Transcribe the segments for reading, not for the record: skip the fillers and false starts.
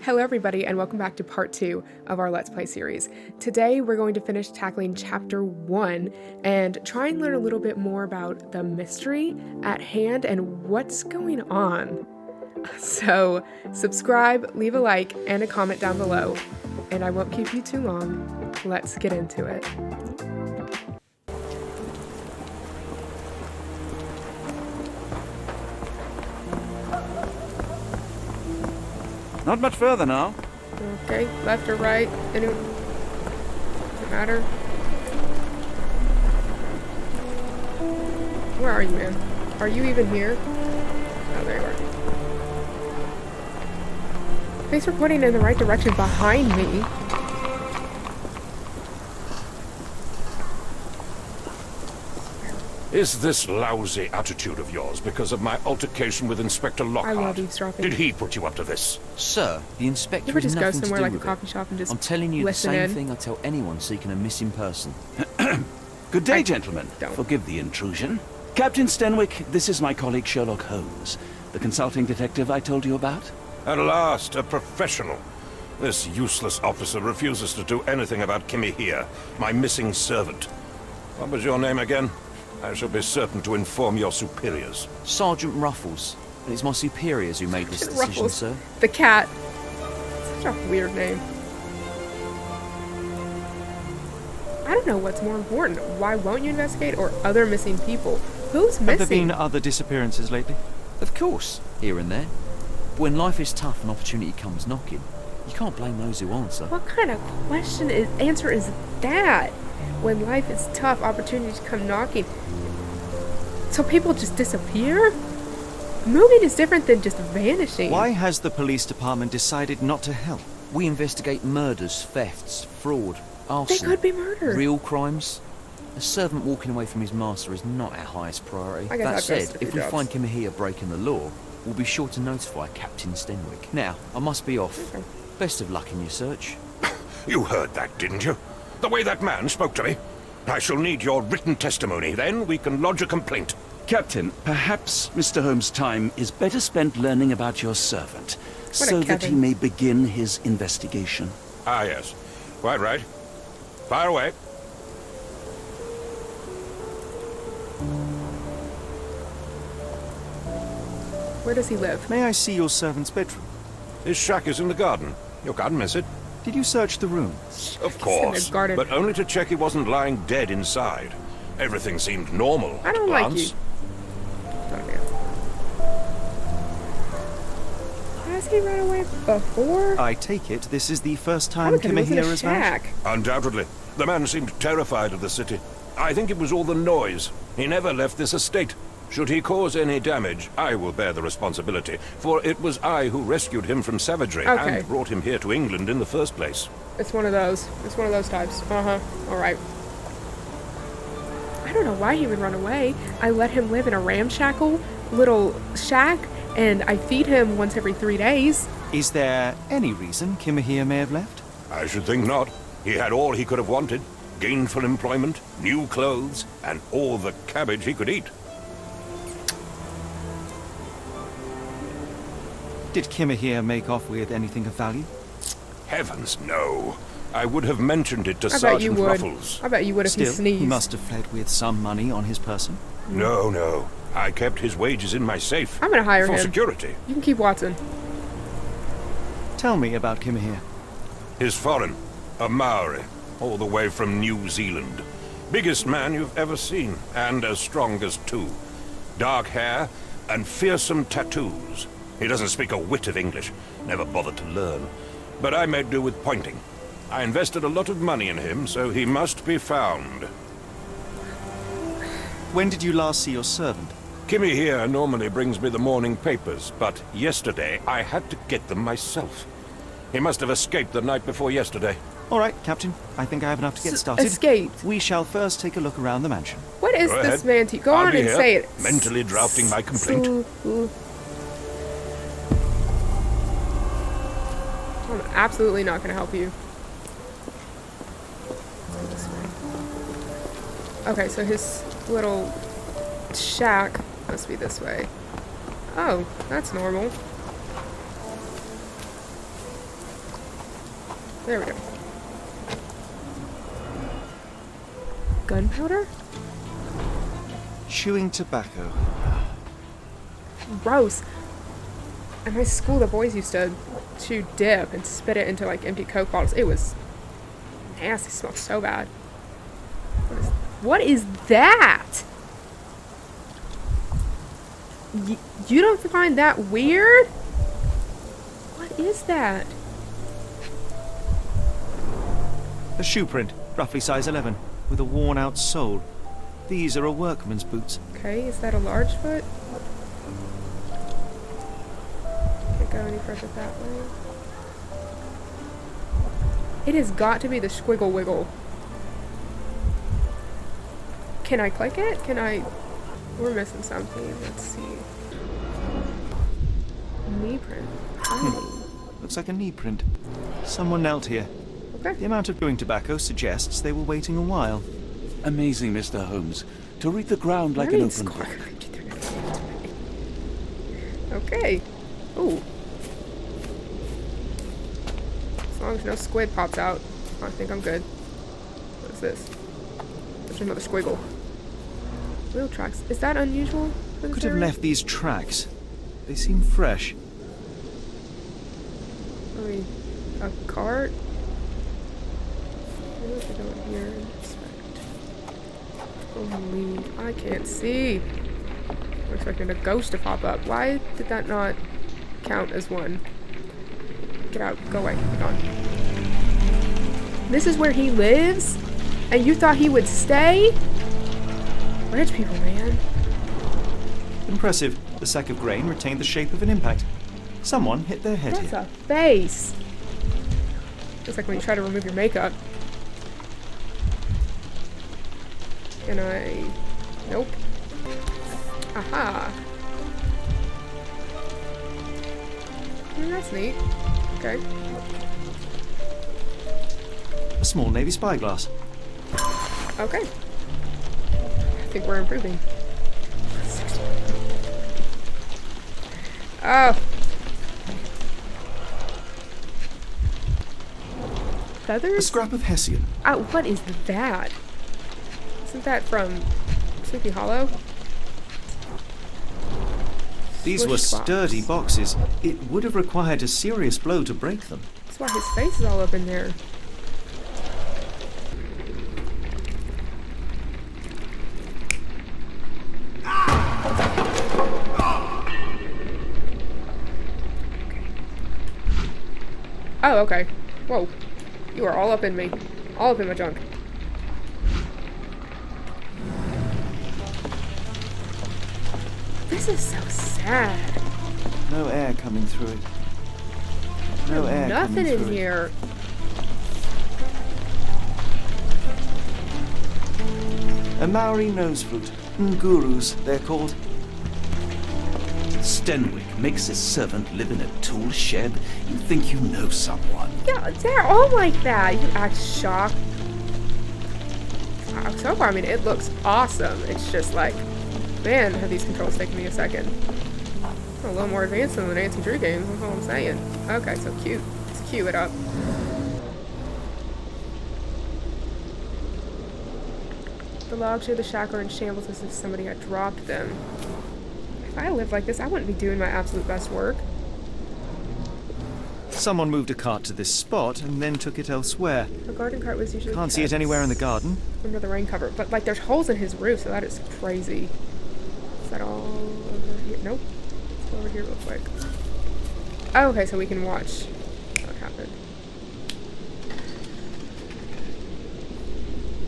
Hello everybody and welcome back to part 2 of our Let's Play series. Today we're going to finish tackling chapter 1 and try and learn a little bit more about the mystery at hand and what's going on. So subscribe, leave a like, and a comment down below, and I won't keep you too long. Let's get into it. Not much further now. Okay, left or right? Doesn't matter. Where are you, man? Are you even here? Oh, there you are. Thanks for pointing in the right direction behind me. Is this lousy attitude of yours because of my altercation with Inspector Lockhart? I love eavesdropping. Did he put you up to this? Sir, the inspector You ever has just go nothing to somewhere do like a with coffee it. shop and just I'm telling you the listen same in? thing I tell anyone seeking a missing person. Good day, I gentlemen. don't. Forgive the intrusion. Captain Stenwick, this is my colleague Sherlock Holmes, the consulting detective I told you about. At last, a professional. This useless officer refuses to do anything about Kimihia, my missing servant. What was your name again? I shall be certain to inform your superiors. Sergeant Ruffles. And it's my superiors who made this decision, Ruffles. sir. The cat. Such a weird name. I don't know what's more important. Why won't you investigate or other missing people? Who's missing? Have there been other disappearances lately? Of course, here and there. When life is tough and opportunity comes knocking, you can't blame those who answer. What kind of answer is that? When life is tough, opportunities come knocking. So people just disappear? Moving is different than just vanishing. Why has the police department decided not to help? We investigate murders, thefts, fraud, They arson. could be murdered. Real crimes. A servant walking away from his master is not our highest priority. I guess That that goes said, to if the we jobs. find Kimihia breaking the law, we'll be sure to notify Captain Stenwick. Now, I must be off. Okay. Best of luck in your search. You heard that, didn't you? The way that man spoke to me. I shall need your written testimony. Then we can lodge a complaint. Captain, perhaps Mr. Holmes' time is better spent learning about your servant, so that he Kevin. may begin his investigation. Ah, yes. Quite right. Fire away. Where does he live? May I see your servant's bedroom? His shack is in the garden. You can't miss it. Did you search the room? Of in course, the garden. but only to check he wasn't lying dead inside. Everything seemed normal I at don't a like glance. you. Oh, man. Has he run away before? I take it this is the first Probably time 'cause he lives in Kimihia a has vanished? shack. Undoubtedly. The man seemed terrified of the city. I think it was all the noise. He never left this estate. Should he cause any damage, I will bear the responsibility, for it was I who rescued him from savagery Okay. and brought him here to England in the first place. It's one of those. It's one of those types. Uh-huh. Alright. I don't know why he would run away. I let him live in a ramshackle little shack, and I feed him once every 3 days. Is there any reason Kimihia may have left? I should think not. He had all he could have wanted. Gainful employment, new clothes, and all the cabbage he could eat. Did Kimihia make off with anything of value? Heavens, no. I would have mentioned it to I bet you Sergeant would. Ruffles. I bet you would if he Still, sneezed. he must have fled with some money on his person. No, no. I kept his wages in my safe. I'm gonna hire for him. security. You can keep Watson. Tell me about Kimihia. He's foreign. A Maori. All the way from New Zealand. Biggest man you've ever seen. And as strong as two. Dark hair and fearsome tattoos. He doesn't speak a whit of English. Never bothered to learn. But I made do with pointing. I invested a lot of money in him, so he must be found. When did you last see your servant? Kimmy here normally brings me the morning papers, but yesterday I had to get them myself. He must have escaped the night before yesterday. All right, Captain. I think I have enough to get started. Escaped. We shall first take a look around the mansion. What is Go this ahead. man to Go I'll on be and here, say it. mentally drafting my complaint. I'm absolutely not going to help you. Okay, so his little shack must be this way. Oh, that's normal. There we go. Gunpowder? Chewing tobacco. Gross. At my school, the boys used to chew dip and spit it into like empty Coke bottles. It was nasty. It smelled so bad. What is that? You don't find that weird? What is that? A shoe print, roughly size 11, with a worn-out sole. These are a workman's boots. Okay, is that a large foot? Can't go any further that way. It has got to be the squiggle wiggle. Can I click it? Can I? We're missing something. Let's see. Knee print. Oh. Looks like a knee print. Someone knelt here. Okay. The amount of chewing tobacco suggests they were waiting a while. Amazing, Mr. Holmes. To read the ground like an open book. Okay. Ooh. As long as no squid pops out, I think I'm good. What is this? There's another squiggle. Wheel tracks. Is that unusual for this Could have area? left these tracks. They seem fresh. I mean, a cart? What is it down here? Inspect. Holy, I can't see. I'm expecting a ghost to pop up. Why did that not count as one? Get out. Go away. Be gone. This is where he lives? And you thought he would stay? Rich people, man. Impressive. The sack of grain retained the shape of an impact. Someone hit their head That's here. a face. It's like when you try to remove your makeup. Can I? Nope. Aha. That's neat. Okay. A small navy spyglass. Okay. I think we're improving. Oh. A Feathers? scrap of hessian. Oh, what is that? Isn't that from Sleepy Hollow? These were Swish box. sturdy boxes. It would have required a serious blow to break them. That's why his face is all up in there. Oh, okay. Whoa. You are all up in me. All up in my junk. This is so sad. No air coming through it. No air Nothing coming in through it. here. A Maori nose flute. Ngurus, they're called. Stenwick makes his servant live in a tool shed. You think you know someone. Yeah, they're all like that. You act shocked. So far, I mean, it looks awesome. It's just like, man, have these controls taken me a second. A little more advanced than the Nancy Drew games, that's all I'm saying. Okay, so cute. Let's cue it up. The logs near the shack are in shambles as if somebody had dropped them. If I lived like this, I wouldn't be doing my absolute best work. Someone moved a cart to this spot and then took it elsewhere. The garden cart was usually Can't see it kept anywhere in the garden. under the rain cover, but like there's holes in his roof, so that is crazy. Is that all over here? Nope. Let's go over here real quick. Oh, okay, so we can watch what happened.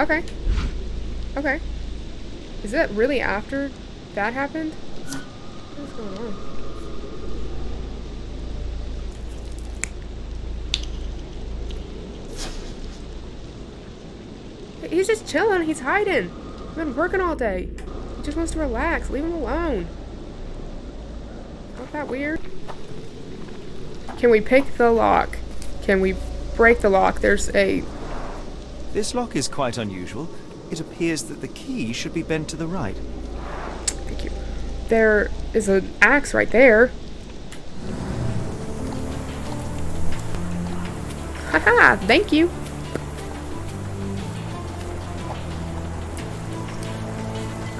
Okay. Okay. Is that really after that happened? What's going on? He's just chilling. He's hiding. He's been working all day. He just wants to relax. Leave him alone. Not that weird. Can we pick the lock? Can we break the lock? There's a... This lock is quite unusual. It appears that the key should be bent to the right. Thank you. There is an axe right there. Haha, thank you.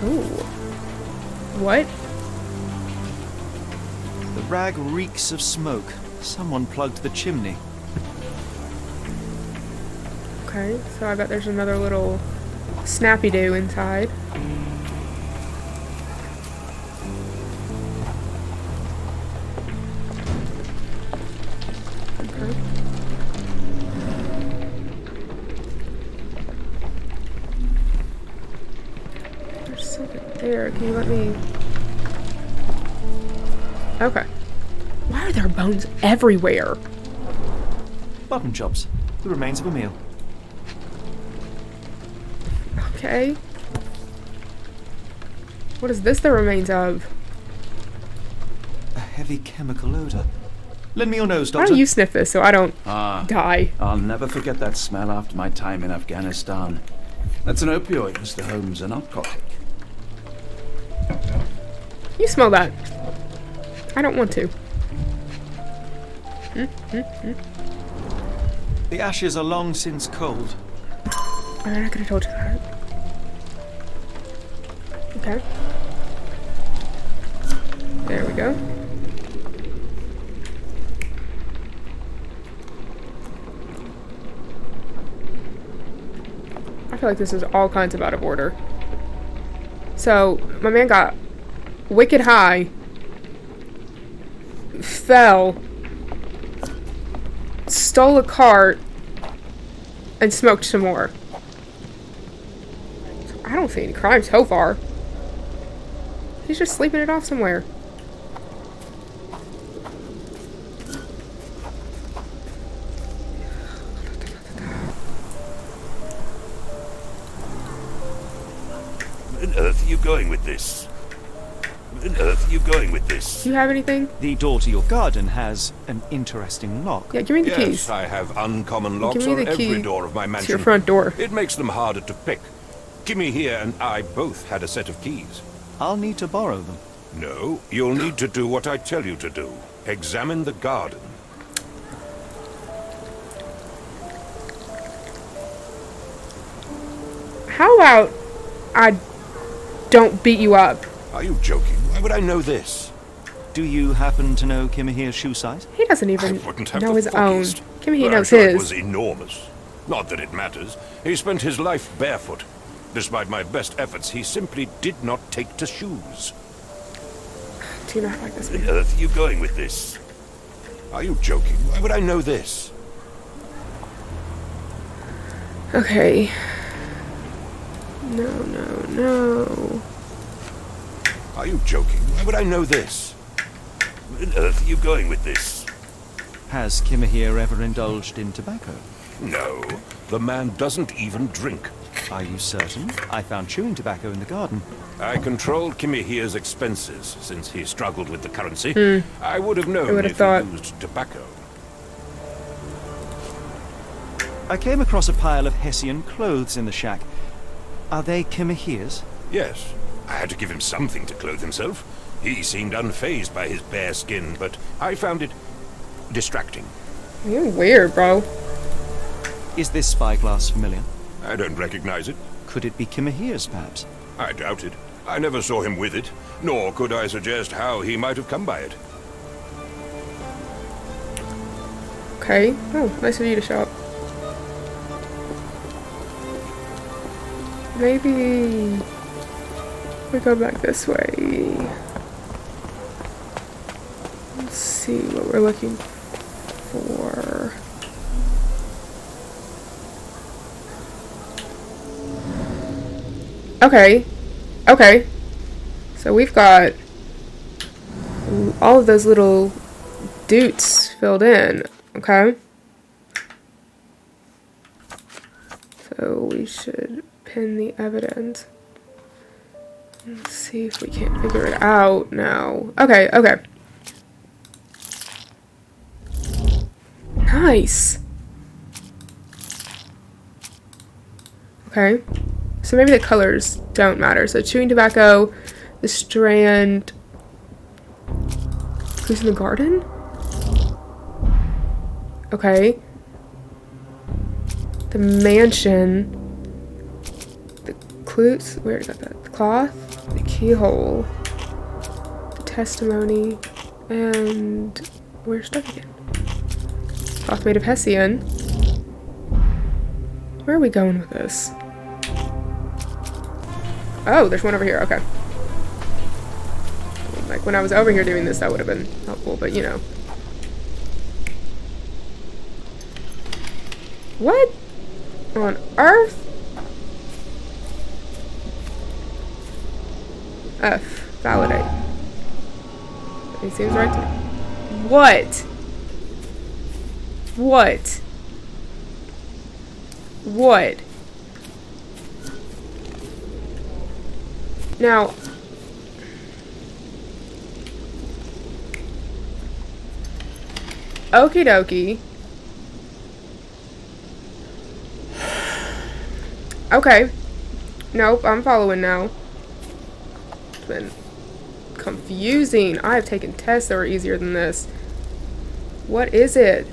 Oh. What? The rag reeks of smoke. Someone plugged the chimney. Okay, so I bet there's another little snappy-doo inside. Okay. There's something there. Can you let me... Okay. Why are there bones everywhere? Button chops. The remains of a meal. Okay. What is this the remains of? A heavy chemical odor. Lend me your nose, Why Doctor. don't you sniff this so I don't Ah, die? I'll never forget that smell after my time in Afghanistan. That's an opioid, Mr. Holmes, a narcotic. You smell that. I don't want to. The ashes are long since cold. I'm not gonna told you that. Okay. There we go. I feel like this is all kinds of out of order. So, my man got wicked high, fell, stole a cart, and smoked some more. I don't see any crime so far. He's just sleeping it off somewhere. Where on earth are you going with this? Where on earth are you going with this? Do you have anything? The door to your garden has an interesting lock. Yeah, give me the Yes, keys. I have uncommon locks Give me on the every key door of my to mansion. your front door. It makes them harder to pick. Kimihia and I both had a set of keys. I'll need to borrow them. No, you'll need to do what I tell you to do. Examine the garden. How about I don't beat you up? Are you joking? Why would I know this? Do you happen to know Kimihia's shoe size? He doesn't I even wouldn't have know the his own. foggiest. Kimmy, he Well, I'm knows sure It his. was enormous. Not that it matters. He spent his life barefoot. Despite my best efforts, he simply did not take to shoes. Do you not like this Where man? on earth are you going with this? Are you joking? Why would I know this? Okay. No. Are you joking? Why would I know this? Where on earth are you going with this? Has Kimihia ever indulged in tobacco? No, the man doesn't even drink. Are you certain? I found chewing tobacco in the garden. I controlled Kimihia's expenses since he struggled with the currency. I would have known would've if thought. he used tobacco. I came across a pile of Hessian clothes in the shack. Are they Kimihia's? Yes, I had to give him something to clothe himself. He seemed unfazed by his bare skin, but I found it distracting. You're weird, bro. Is this spyglass familiar? I don't recognize it. Could it be Kimihia's, perhaps? I doubt it. I never saw him with it, nor could I suggest how he might have come by it. Okay. Oh, nice of you to show up. Maybe we go back this way. Let's see what we're looking for. Okay. So we've got all of those little doots filled in. Okay. So we should pin the evidence. Let's see if we can't figure it out now. Okay. Nice. Okay. So maybe the colors don't matter. So chewing tobacco, the strand. Who's in the garden? Okay. The mansion. The clues. Where is that? The cloth. The keyhole. The testimony. And we're stuck again. Cloth made of Hessian. Where are we going with this? Oh, there's one over here. Okay. Like when I was over here doing this, that would have been helpful, but you know. What on earth? F. Validate. It seems right to me. What? What? What? Now, okie dokie. Okay. Nope, I'm following now. It's been confusing. I have taken tests that were easier than this. What is it?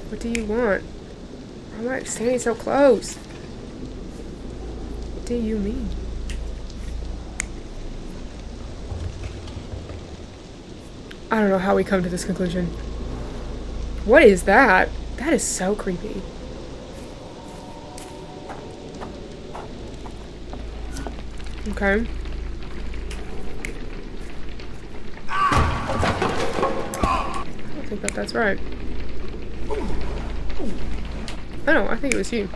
What do you want? Why am I standing so close? What do you mean? I don't know how we come to this conclusion. What is that? That is so creepy. Okay. I don't think that's right. Oh no, I think it was you.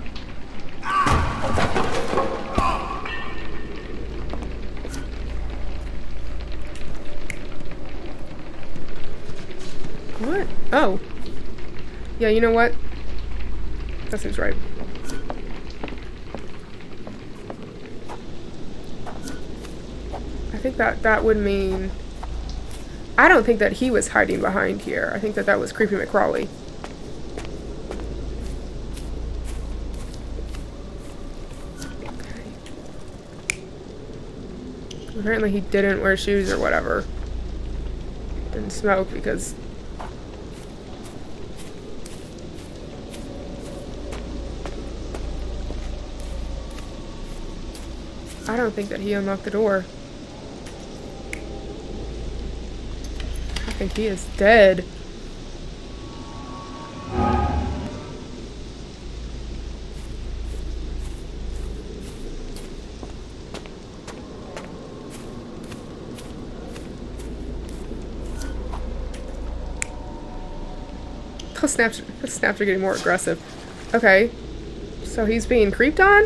What? Oh. Yeah, you know what? That seems right. I think that would mean... I don't think that he was hiding behind here. I think that was Creepy McCrawley. Apparently he didn't wear shoes or whatever. Didn't smoke because... I don't think that he unlocked the door. I think he is dead. Those snaps are getting more aggressive. Okay. So he's being creeped on?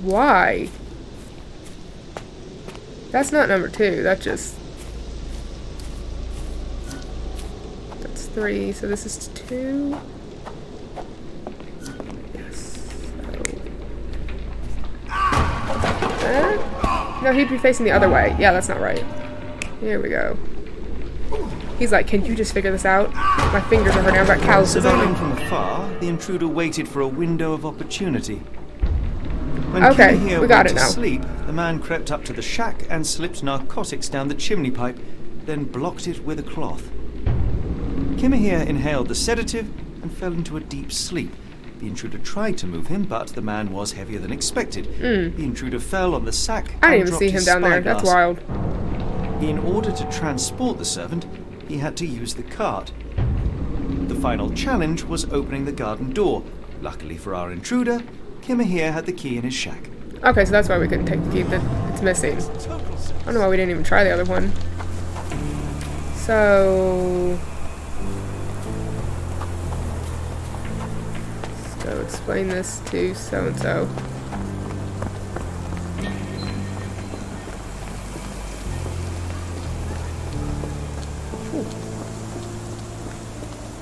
Why? That's not number 2. That's 3. So this is 2. Yes. No, he'd be facing the other way. Yeah, that's not right. Here we go. He's like, can you just figure this out? My fingers are hurting. I've got calluses on Surveying them. from afar, the intruder waited for a window of opportunity. When Okay, Kimihia we got went it to now. sleep, the man crept up to the shack and slipped narcotics down the chimney pipe, then blocked it with a cloth. Kimihia inhaled the sedative and fell into a deep sleep. The intruder tried to move him, but the man was heavier than expected. The intruder fell on the sack I and didn't even dropped see him his down there. That's spyglass. wild. In order to transport the servant, he had to use the cart. The final challenge was opening the garden door. Luckily for our intruder, Kimihia had the key in his shack. Okay, so that's why we couldn't take the key that it's missing. I don't know why we didn't even try the other one. So... let's go explain this to so-and-so.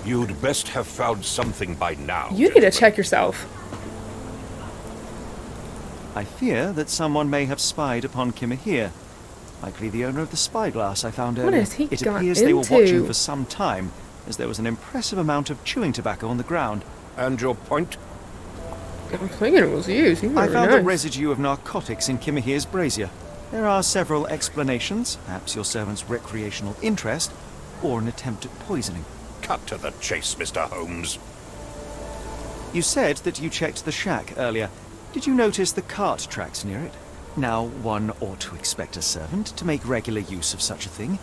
You'd best have found something by now. You need to check yourself. I fear that someone may have spied upon Kimihia. Likely the owner of the spyglass I found earlier. What has he It got appears they were watching into? for some time, as there was an impressive amount of chewing tobacco on the ground. And your point? I'm thinking it was you. Seems I really found nice. a residue of narcotics in Kimihia's brazier. There are several explanations, perhaps your servant's recreational interest, or an attempt at poisoning. Cut to the chase, Mr. Holmes. You said that you checked the shack earlier. Did you notice the cart tracks near it? Now, one ought to expect a servant to make regular use of such a thing.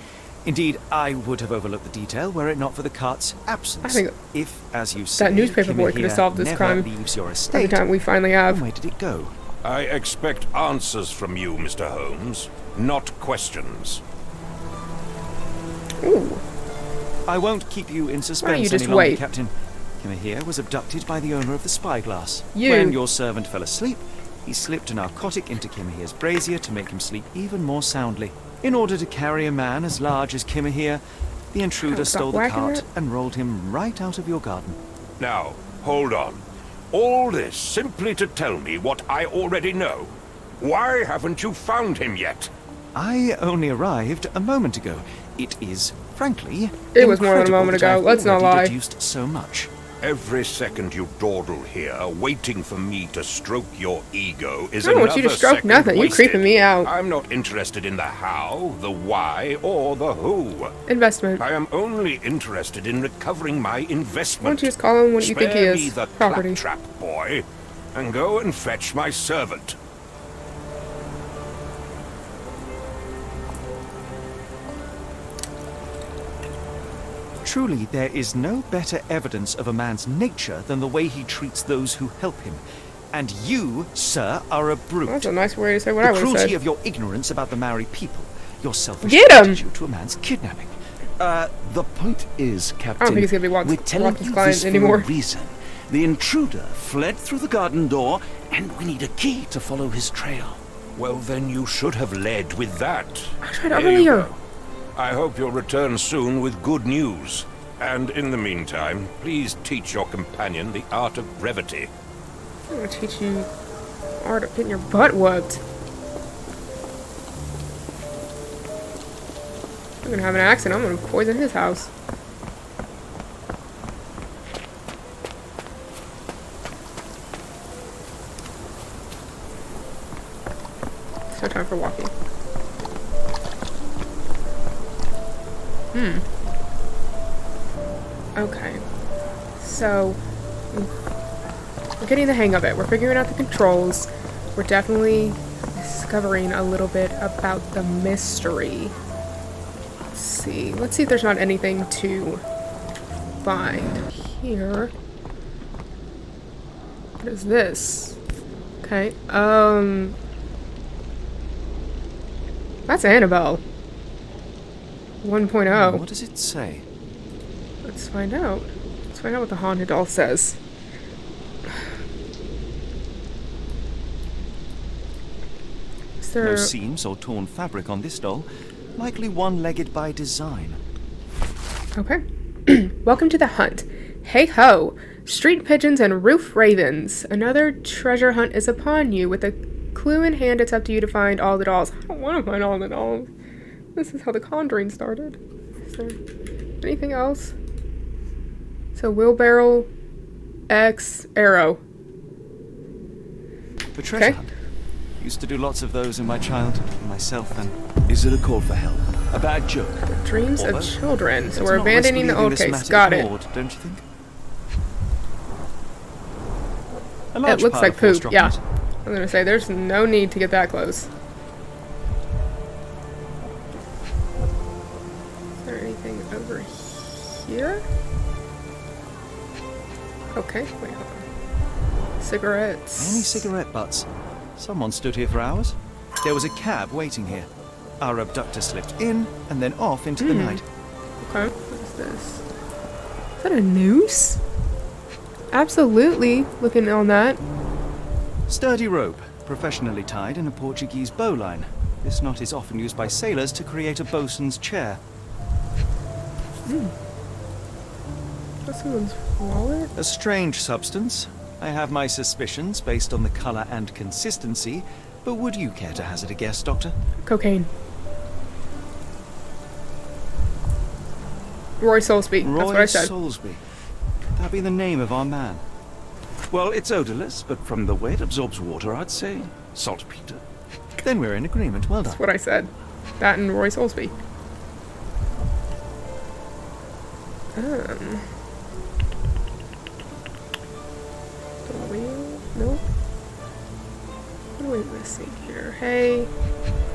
Indeed, I would have overlooked the detail were it not for the cart's absence. I think if, as you say, that newspaper boy could have Kimihia solved this never crime leaves your every estate, time we finally then have. where did it go? I expect answers from you, Mr. Holmes, not questions. Ooh. I won't keep you in suspense Why don't you just any longer, wait? Captain. Kimihia was abducted by the owner of the spyglass. You. When your servant fell asleep, he slipped a narcotic into Kimihia's brazier to make him sleep even more soundly. In order to carry a man as large as Kimihia, the intruder Stop stole the whacking cart it. and rolled him right out of your garden. Now, hold on. All this simply to tell me what I already know. Why haven't you found him yet? I only arrived a moment ago. It is, frankly, It was more than a incredible moment that ago. I've Let's not already lie. deduced so much. Every second you dawdle here, waiting for me to stroke your ego, is I don't another want you to stroke second nothing. You wasted. creeping me out. I'm not interested in the how, the why, or the who. Investment. I am only interested in recovering my investment. Why don't you just call him what you think he Spare is? me the Property. claptrap, boy, and go and fetch my servant. Truly, there is no better evidence of a man's nature than the way he treats those who help him. And you, sir, are a brute. That's a nice way to say what The I would have cruelty said. of your ignorance about the Maori people, your selfish Get 'em! attitude to a man's kidnapping. The point is, Captain, I don't think he's gonna be we're telling Watson's you client this anymore. for a reason. The intruder fled through the garden door, and we need a key to follow his trail. Well, then you should have led with that. I tried There you earlier. go. I hope you'll return soon with good news. And in the meantime, please teach your companion the art of brevity. I'm gonna teach you art of getting your butt whooped. I'm gonna have an accident. I'm gonna poison his house. It's no time for walking. Okay. So, we're getting the hang of it. We're figuring out the controls. We're definitely discovering a little bit about the mystery. Let's see. Let's see if there's not anything to find here. What is this? Okay. That's Annabelle. 1.0. What does it say? Let's find out. Let's find out what the haunted doll says. Is there... No seams or torn fabric on this doll. Likely one-legged by design. Okay. Welcome to the hunt. Hey ho! Street pigeons and roof ravens. Another treasure hunt is upon you. With a clue in hand, it's up to you to find all the dolls. I don't want to find all the dolls. This is how the Conjuring started. Is there anything else? So wheelbarrow, X, arrow. The treasure Okay. hunt. Used to do lots of those in my childhood, myself and... Is it a call for help? A bad joke? Dreams of Although, children. So let's we're not risk abandoning the leaving old this case. matter Got to it. Lord, don't you think? A It large looks pile like of horse poop. Yeah. droppings. I'm gonna say there's no need to get that close. Is there anything over here? Okay, wait, hold on. Cigarettes. Any cigarette butts? Someone stood here for hours. There was a cab waiting here. Our abductor slipped in and then off into the night. Okay, what is this? Is that a noose? Absolutely, looking on that. Sturdy rope, professionally tied in a Portuguese bowline. This knot is often used by sailors to create a bosun's chair. That's someone's wallet. A strange substance. I have my suspicions based on the color and consistency, but would you care to hazard a guess, Doctor? Cocaine. Roy Soulsby. That's what I Roy said. Soulsby. Could that be the name of our man? Well, it's odorless, but from the way it absorbs water, I'd say saltpeter. Then we're in agreement. Well done. That's what I said. That and Roy Soulsby. missing here? Hay.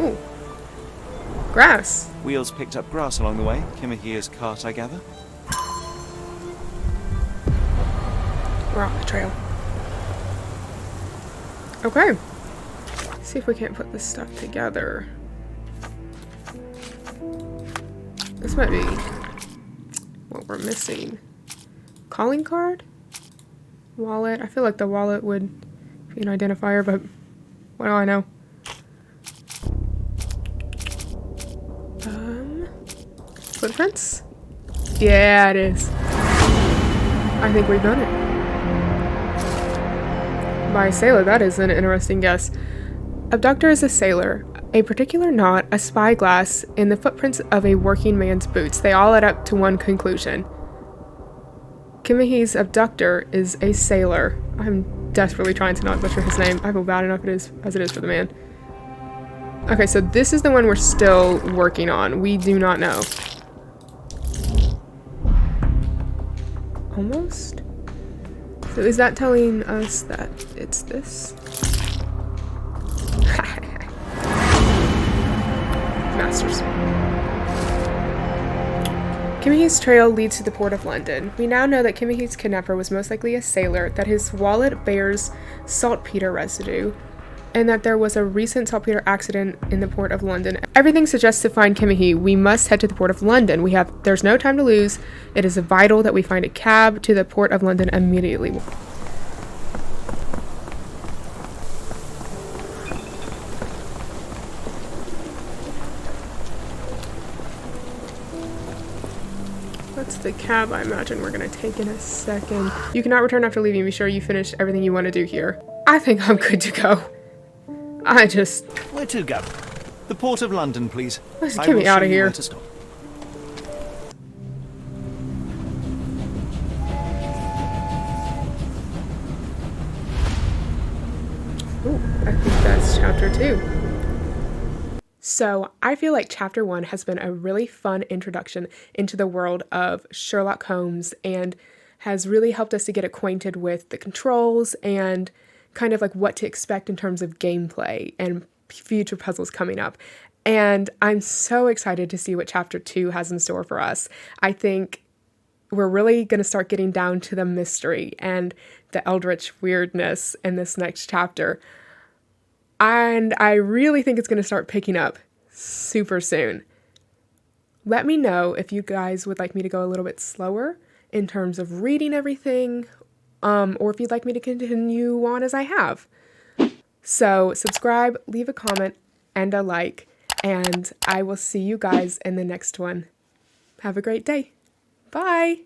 Ooh. Grass. Wheels picked up grass along the way. Kimihia's cart, I gather. We're off the trail. Okay. See if we can't put this stuff together. This might be what we're missing. Calling card? Wallet. I feel like the wallet would be an identifier, but what do I know? Footprints? Yeah, it is. I think we've done it. By sailor, that is an interesting guess. Abductor is a sailor. A particular knot, a spyglass, in the footprints of a working man's boots. They all add up to one conclusion. Kimihi's abductor is a sailor. I'm desperately trying to not butcher his name. I feel bad enough as it is for the man. Okay, so this is the one we're still working on. We do not know. Almost? So is that telling us that it's this? Masters. Kimihi's trail leads to the port of London. We now know that Kimihi's kidnapper was most likely a sailor, that his wallet bears saltpeter residue, and that there was a recent saltpeter accident in the port of London. Everything suggests to find Kimihia, we must head to the port of London. There's no time to lose. It is vital that we find a cab to the port of London immediately. That's the cab I imagine we're gonna take in a second. You cannot return after leaving. Be sure you finish everything you want to do here. I think I'm good to go. Where to go? The port of London, please. Let's get me out of here. Ooh, I think that's chapter 2. So I feel like chapter 1 has been a really fun introduction into the world of Sherlock Holmes and has really helped us to get acquainted with the controls and kind of like what to expect in terms of gameplay and future puzzles coming up. And I'm so excited to see what chapter 2 has in store for us. I think we're really going to start getting down to the mystery and the eldritch weirdness in this next chapter. And I really think it's going to start picking up super soon. Let me know if you guys would like me to go a little bit slower in terms of reading everything, or if you'd like me to continue on as I have. So subscribe, leave a comment, and a like, and I will see you guys in the next one. Have a great day. Bye!